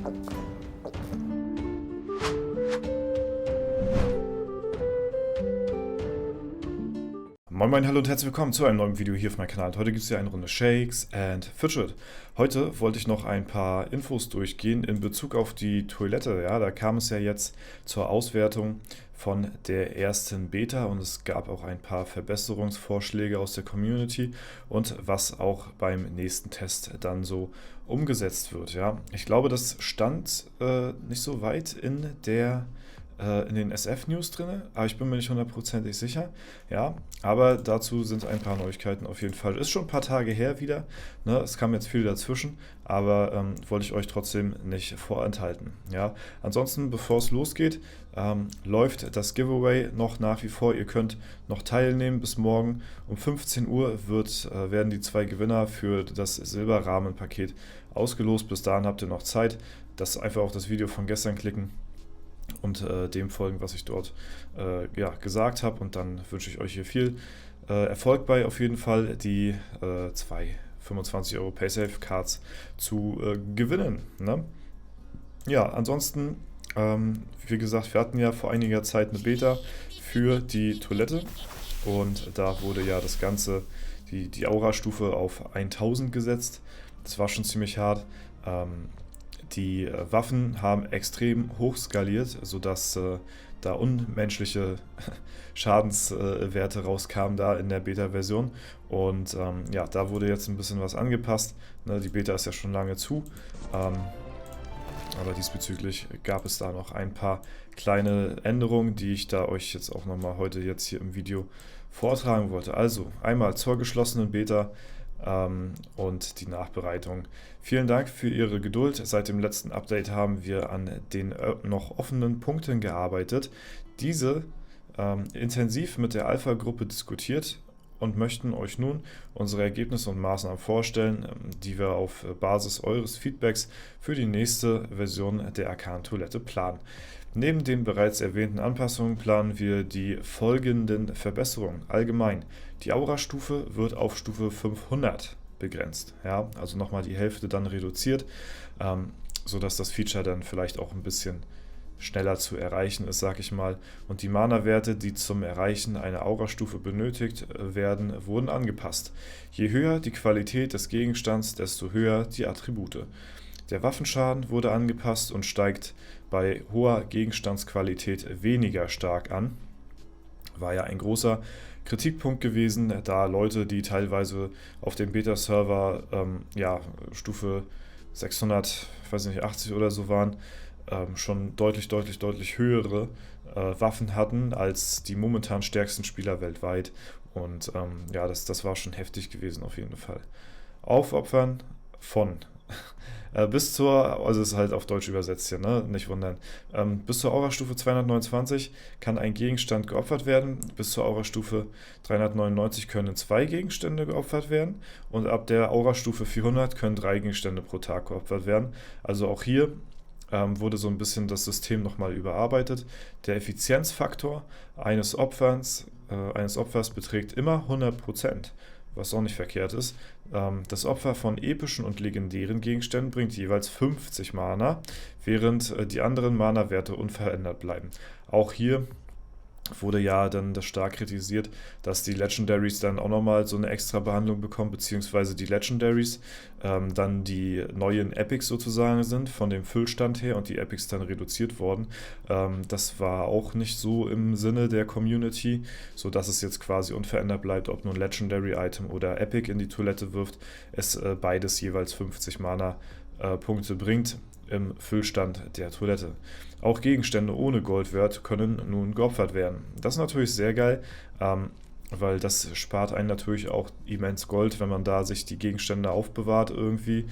Moin Moin, hallo und herzlich willkommen zu einem neuen Video hier auf meinem Kanal. Und heute gibt es hier eine Runde Shakes and Fidget. Heute wollte ich noch ein paar Infos durchgehen in Bezug auf die Toilette. Ja, da kam es ja jetzt zur Auswertung von der ersten Beta und es gab auch ein paar Verbesserungsvorschläge aus der Community und was auch beim nächsten Test dann so umgesetzt wird. Ja, ich glaube, das stand nicht so weit in den SF-News drin, aber ich bin mir nicht hundertprozentig sicher. Ja, aber dazu sind ein paar Neuigkeiten auf jeden Fall. Ist schon ein paar Tage her wieder, ne? Es kam jetzt viel dazwischen, aber wollte ich euch trotzdem nicht vorenthalten. Ja, ansonsten, bevor es losgeht, läuft das Giveaway noch nach wie vor. Ihr könnt noch teilnehmen. Bis morgen um 15 Uhr werden die zwei Gewinner für das Silberrahmenpaket ausgelost. Bis dahin habt ihr noch Zeit. Das einfach auf das Video von gestern klicken und dem folgen, was ich dort gesagt habe. Und dann wünsche ich euch hier viel Erfolg bei, auf jeden Fall die zwei 25 € Paysafe Cards zu gewinnen. Ne? Ja, ansonsten, wie gesagt, wir hatten ja vor einiger Zeit eine Beta für die Toilette und da wurde ja das Ganze, die Aura-Stufe auf 1000 gesetzt. Das war schon ziemlich hart. Die Waffen haben extrem hoch skaliert, sodass da unmenschliche Schadenswerte rauskamen da in der Beta-Version. Und ja, da wurde jetzt ein bisschen was angepasst. Ne, die Beta ist ja schon lange zu. Aber diesbezüglich gab es da noch ein paar kleine Änderungen, die ich da euch jetzt auch nochmal heute jetzt hier im Video vortragen wollte. Also einmal zur geschlossenen Beta und die Nachbereitung. Vielen Dank für Ihre Geduld. Seit dem letzten Update haben wir an den noch offenen Punkten gearbeitet, diese intensiv mit der Alpha-Gruppe diskutiert und möchten euch nun unsere Ergebnisse und Maßnahmen vorstellen, die wir auf Basis eures Feedbacks für die nächste Version der Arkan-Toilette planen. Neben den bereits erwähnten Anpassungen planen wir die folgenden Verbesserungen. Allgemein, die Aura-Stufe wird auf Stufe 500 begrenzt. Ja, also nochmal die Hälfte dann reduziert, sodass das Feature dann vielleicht auch ein bisschen schneller zu erreichen ist, sag ich mal. Und die Mana-Werte, die zum Erreichen einer Aura-Stufe benötigt werden, wurden angepasst. Je höher die Qualität des Gegenstands, desto höher die Attribute. Der Waffenschaden wurde angepasst und steigt bei hoher Gegenstandsqualität weniger stark an. War ja ein großer Kritikpunkt gewesen, da Leute, die teilweise auf dem Beta-Server Stufe 680 oder so waren, schon deutlich höhere Waffen hatten als die momentan stärksten Spieler weltweit. Und ja, das war schon heftig gewesen auf jeden Fall. Aufopfern von bis zur, also ist halt auf Deutsch übersetzt hier, ne? Nicht wundern. Bis zur Aura-Stufe 229 kann ein Gegenstand geopfert werden. Bis zur Aura-Stufe 399 können 2 Gegenstände geopfert werden. Und ab der Aura-Stufe 400 können 3 Gegenstände pro Tag geopfert werden. Also auch hier wurde so ein bisschen das System nochmal überarbeitet. Der Effizienzfaktor eines Opfers beträgt immer 100%. Was auch nicht verkehrt ist. Das Opfer von epischen und legendären Gegenständen bringt jeweils 50 Mana, während die anderen Mana-Werte unverändert bleiben. Auch hier wurde ja dann das stark kritisiert, dass die Legendaries dann auch nochmal so eine extra Behandlung bekommen, beziehungsweise die Legendaries dann die neuen Epics sozusagen sind, von dem Füllstand her, und die Epics dann reduziert worden. Das war auch nicht so im Sinne der Community, sodass es jetzt quasi unverändert bleibt, ob nun Legendary-Item oder Epic in die Toilette wirft, es beides jeweils 50 Mana-Punkte bringt im Füllstand der Toilette. Auch Gegenstände ohne Goldwert können nun geopfert werden. Das ist natürlich sehr geil, weil das spart einen natürlich auch immens Gold, wenn man da sich die Gegenstände aufbewahrt irgendwie.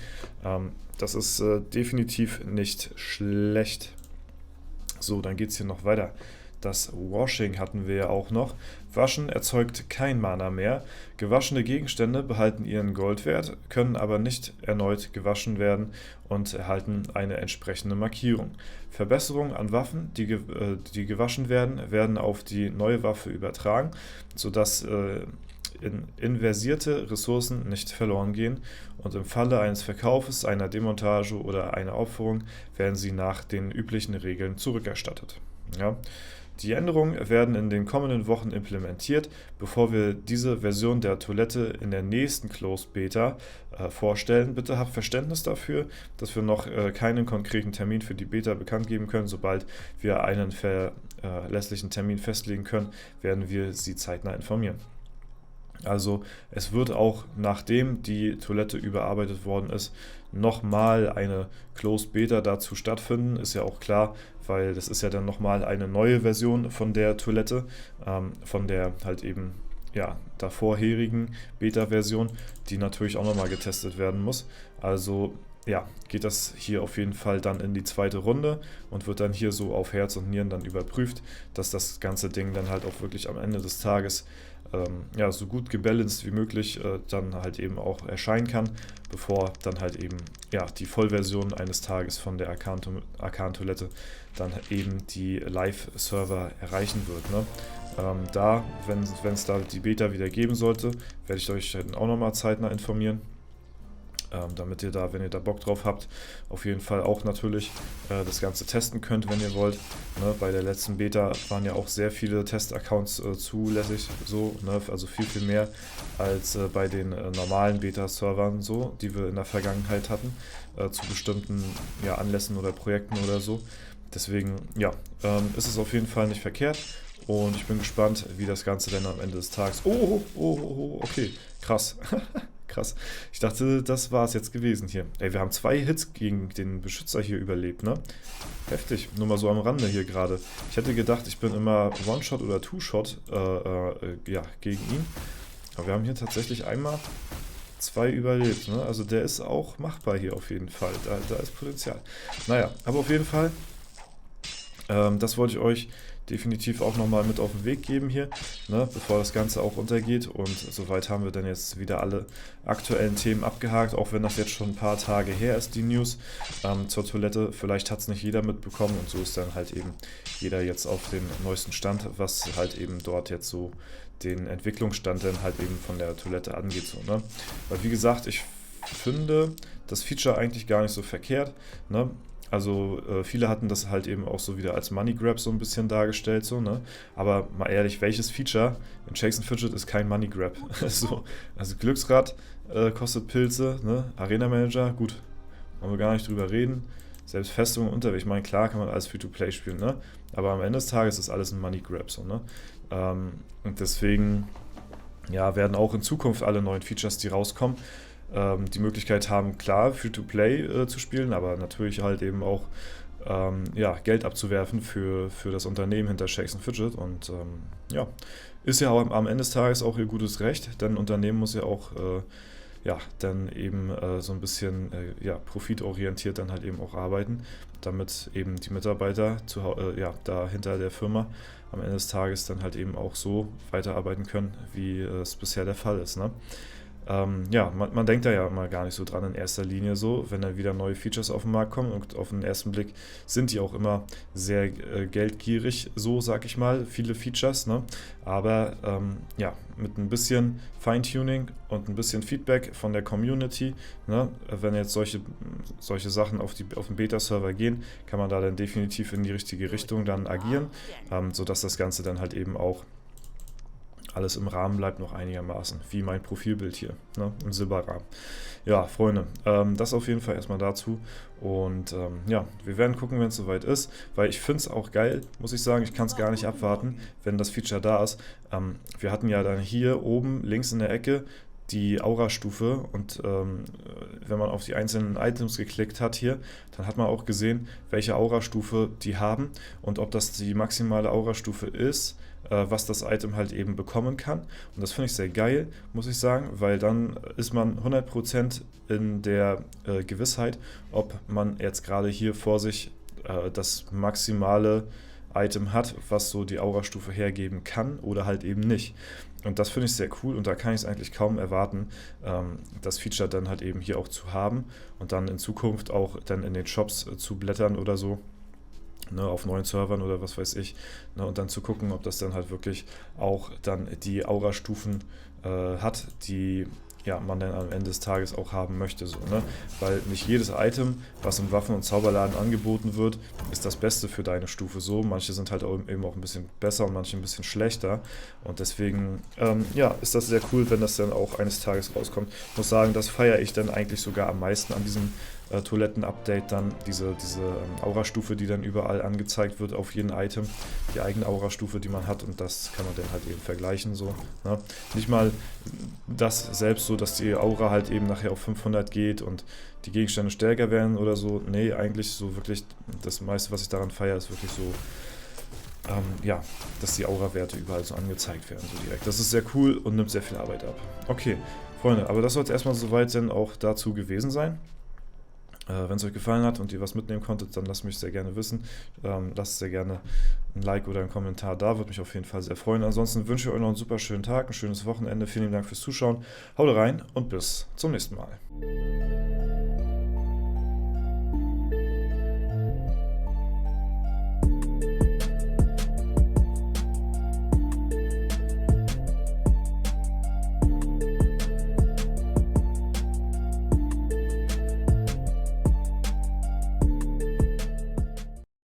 Das ist definitiv nicht schlecht. So, dann geht es hier noch weiter. Das Washing hatten wir ja auch noch. Waschen erzeugt kein Mana mehr. Gewaschene Gegenstände behalten ihren Goldwert, können aber nicht erneut gewaschen werden und erhalten eine entsprechende Markierung. Verbesserungen an Waffen, die gewaschen werden, werden auf die neue Waffe übertragen, sodass inversierte Ressourcen nicht verloren gehen und im Falle eines Verkaufes, einer Demontage oder einer Opferung werden sie nach den üblichen Regeln zurückerstattet. Ja? Die Änderungen werden in den kommenden Wochen implementiert, bevor wir diese Version der Toilette in der nächsten Closed Beta vorstellen. Bitte habt Verständnis dafür, dass wir noch keinen konkreten Termin für die Beta bekannt geben können. Sobald wir einen verlässlichen Termin festlegen können, werden wir Sie zeitnah informieren. Also es wird auch, nachdem die Toilette überarbeitet worden ist, nochmal eine Closed Beta dazu stattfinden. Ist ja auch klar, weil das ist ja dann nochmal eine neue Version von der Toilette, von der halt eben ja, davorherigen Beta-Version, die natürlich auch nochmal getestet werden muss. Also ja, geht das hier auf jeden Fall dann in die zweite Runde und wird dann hier so auf Herz und Nieren dann überprüft, dass das ganze Ding dann halt auch wirklich am Ende des Tages ja, so gut gebalanced wie möglich dann halt eben auch erscheinen kann, bevor dann halt eben ja, die Vollversion eines Tages von der Arcan-Toilette dann eben die Live-Server erreichen wird. Ne? Wenn es da die Beta wieder geben sollte, werde ich euch dann auch nochmal zeitnah informieren. Damit ihr da, wenn ihr da Bock drauf habt, auf jeden Fall auch natürlich das Ganze testen könnt, wenn ihr wollt. Ne, bei der letzten Beta waren ja auch sehr viele Test-Accounts zulässig, so, ne, also viel, viel mehr als bei den normalen Beta-Servern, so, die wir in der Vergangenheit hatten, zu bestimmten ja, Anlässen oder Projekten oder so. Deswegen, ja, ist es auf jeden Fall nicht verkehrt. Und ich bin gespannt, wie das Ganze dann am Ende des Tages... Okay, krass. Krass. Ich dachte, das war es jetzt gewesen hier. Ey, wir haben 2 Hits gegen den Beschützer hier überlebt, ne? Heftig. Nur mal so am Rande hier gerade. Ich hätte gedacht, ich bin immer One-Shot oder Two-Shot ja, gegen ihn. Aber wir haben hier tatsächlich einmal 2 überlebt, ne? Also der ist auch machbar hier auf jeden Fall. Da ist Potenzial. Naja, aber auf jeden Fall, das wollte ich euch definitiv auch nochmal mit auf den Weg geben hier, ne, bevor das Ganze auch untergeht. Und soweit haben wir dann jetzt wieder alle aktuellen Themen abgehakt, auch wenn das jetzt schon ein paar Tage her ist, die News zur Toilette. Vielleicht hat es nicht jeder mitbekommen und so ist dann halt eben jeder jetzt auf dem neuesten Stand, was halt eben dort jetzt so den Entwicklungsstand dann halt eben von der Toilette angeht. So, ne? Weil wie gesagt, ich finde das Feature eigentlich gar nicht so verkehrt, ne? Also viele hatten das halt eben auch so wieder als Money Grab so ein bisschen dargestellt, so, ne? Aber mal ehrlich, welches Feature in Shakes & Fidget ist kein Money Grab? So, also Glücksrad kostet Pilze, ne? Arena Manager, gut, wollen wir gar nicht drüber reden. Selbst Festung und Unterweg, ich meine, klar kann man alles Free-to-Play spielen, ne? Aber am Ende des Tages ist alles ein Money Grab, so, ne? Und deswegen, ja, werden auch in Zukunft alle neuen Features, die rauskommen, die Möglichkeit haben, klar, Free-to-Play zu spielen, aber natürlich halt eben auch ja, Geld abzuwerfen für das Unternehmen hinter Shakes & Fidget. Und ja, ist ja auch am Ende des Tages auch ihr gutes Recht, denn ein Unternehmen muss ja auch ja, dann eben so ein bisschen ja, profitorientiert dann halt eben auch arbeiten, damit eben die Mitarbeiter ja, da hinter der Firma am Ende des Tages dann halt eben auch so weiterarbeiten können, wie es bisher der Fall ist, ne? Ja, man denkt da ja mal gar nicht so dran in erster Linie so, wenn dann wieder neue Features auf den Markt kommen und auf den ersten Blick sind die auch immer sehr geldgierig, so sag ich mal, viele Features, ne? Aber ja, mit ein bisschen Feintuning und ein bisschen Feedback von der Community, ne? Wenn jetzt solche Sachen auf den Beta-Server gehen, kann man da dann definitiv in die richtige Richtung dann agieren, sodass das Ganze dann halt eben auch alles im Rahmen bleibt noch einigermaßen, wie mein Profilbild hier, ne, im Silberrahmen. Ja, Freunde, das auf jeden Fall erstmal dazu und ja, wir werden gucken, wenn es soweit ist, weil ich finde es auch geil, muss ich sagen, ich kann es gar nicht abwarten, wenn das Feature da ist. Wir hatten ja dann hier oben links in der Ecke die Aura-Stufe und wenn man auf die einzelnen Items geklickt hat hier, dann hat man auch gesehen, welche Aura-Stufe die haben und ob das die maximale Aura-Stufe ist, was das Item halt eben bekommen kann. Und das finde ich sehr geil, muss ich sagen, weil dann ist man 100% in der Gewissheit, ob man jetzt gerade hier vor sich das maximale Item hat, was so die Aura-Stufe hergeben kann oder halt eben nicht. Und das finde ich sehr cool und da kann ich es eigentlich kaum erwarten, das Feature dann halt eben hier auch zu haben und dann in Zukunft auch dann in den Shops zu blättern oder so. ne, auf neuen Servern oder was weiß ich, ne, und dann zu gucken, ob das dann halt wirklich auch dann die Aura-Stufen hat, die ja, man dann am Ende des Tages auch haben möchte. So, ne? Weil nicht jedes Item, was im Waffen- und Zauberladen angeboten wird, ist das Beste für deine Stufe so. Manche sind halt auch eben auch ein bisschen besser und manche ein bisschen schlechter. Und deswegen ja, ist das sehr cool, wenn das dann auch eines Tages rauskommt. Ich muss sagen, das feiere ich dann eigentlich sogar am meisten an diesem Toiletten-Update dann, diese Aura-Stufe, die dann überall angezeigt wird auf jedem Item, die eigene Aura-Stufe, die man hat, und das kann man dann halt eben vergleichen so. Ne? Nicht mal das selbst so, dass die Aura halt eben nachher auf 500 geht und die Gegenstände stärker werden oder so. Nee, eigentlich so wirklich, das meiste, was ich daran feiere, ist wirklich so, ja, dass die Aura-Werte überall so angezeigt werden, so direkt. Das ist sehr cool und nimmt sehr viel Arbeit ab. Okay, Freunde, aber das soll jetzt erstmal soweit dann auch dazu gewesen sein. Wenn es euch gefallen hat und ihr was mitnehmen konntet, dann lasst mich sehr gerne wissen. Lasst sehr gerne ein Like oder einen Kommentar da, würde mich auf jeden Fall sehr freuen. Ansonsten wünsche ich euch noch einen super schönen Tag, ein schönes Wochenende. Vielen Dank fürs Zuschauen. Haut rein und bis zum nächsten Mal.